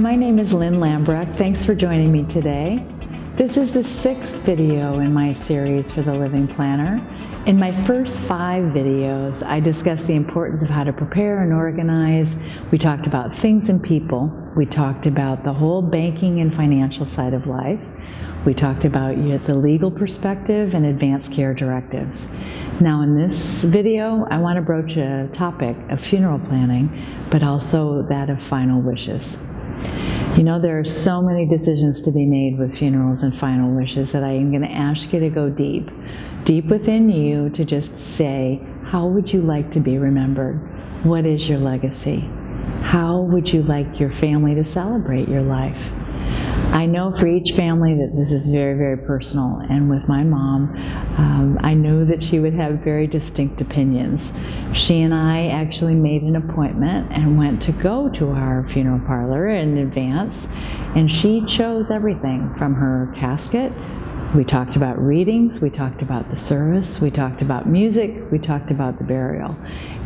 my name is Lynn Lambrecht. Thanks for joining me today. This is the 6th video in my series for the Living Planner. In my first 5 videos, I discussed the importance of how to prepare and organize. We talked about things and people. We talked about the whole banking and financial side of life. We talked about the legal perspective and advanced care directives. Now in this video, I want to broach a topic of funeral planning, but also that of final wishes. You know, there are so many decisions to be made with funerals and final wishes that I am going to ask you to go deep within you to just say, how would you like to be remembered? What is your legacy? How would you like your family to celebrate your life? I know for each family that this is very, very personal, and with my mom, I know that she would have very distinct opinions. She and I actually made an appointment and went to go to our funeral parlor in advance, and she chose everything from her casket. We talked about readings, we talked about the service, we talked about music, we talked about the burial,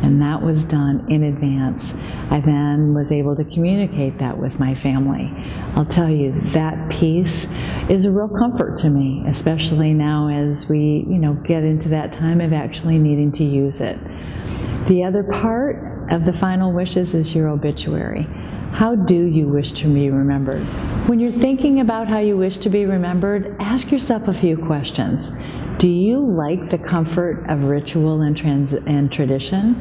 and that was done in advance. I then was able to communicate that with my family. I'll tell you, that piece is a real comfort to me, especially now as we, get into that time of actually needing to use it. The other part of the final wishes is your obituary. How do you wish to be remembered? When you're thinking about how you wish to be remembered, ask yourself a few questions. Do you like the comfort of ritual and tradition?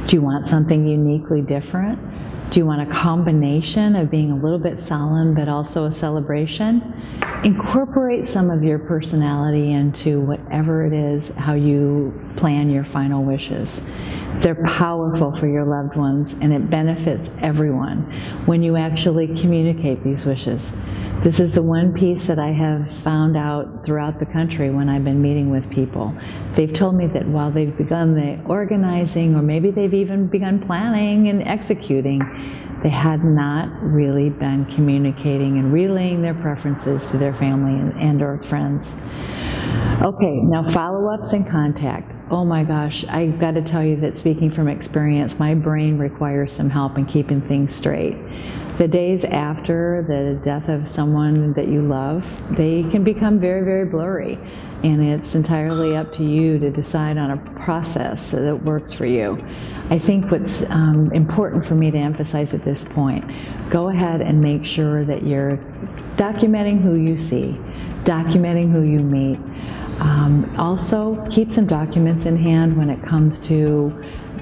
Do you want something uniquely different? Do you want a combination of being a little bit solemn but also a celebration? Incorporate some of your personality into whatever it is, how you plan your final wishes. They're powerful for your loved ones, and it benefits everyone when you actually communicate these wishes. This is the one piece that I have found out throughout the country when I've been meeting with people. They've told me that while they've begun the organizing, or maybe they've even begun planning and executing, they had not really been communicating and relaying their preferences to their family and or friends. Okay, now follow-ups and contact. Oh my gosh, I've got to tell you that speaking from experience, my brain requires some help in keeping things straight. The days after the death of someone that you love, they can become very, very blurry. And it's entirely up to you to decide on a process that works for you. I think what's important for me to emphasize at this point, go ahead and make sure that you're documenting who you see, documenting who you meet. Also, keep some documents in hand when it comes to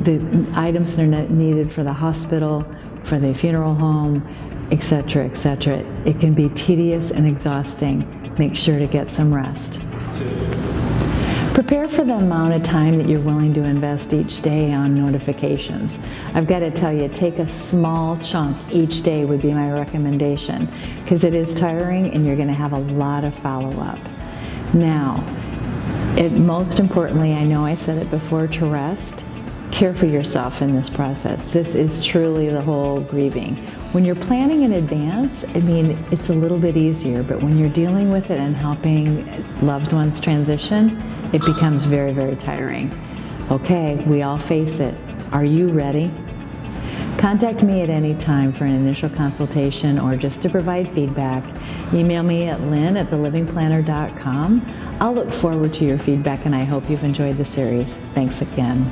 the items that are needed for the hospital, for the funeral home, etc., etc. It can be tedious and exhausting. Make sure to get some rest. Prepare for the amount of time that you're willing to invest each day on notifications. I've got to tell you, take a small chunk each day would be my recommendation, because it is tiring and you're going to have a lot of follow-up. Now, most importantly, I know I said it before, to rest. Care for yourself in this process. This is truly the whole grieving. When you're planning in advance, I mean, it's a little bit easier, but when you're dealing with it and helping loved ones transition, it becomes very, very tiring. Okay, we all face it. Are you ready? Contact me at any time for an initial consultation or just to provide feedback. Email me at lynn@thelivingplanner.com. I'll look forward to your feedback, and I hope you've enjoyed the series. Thanks again.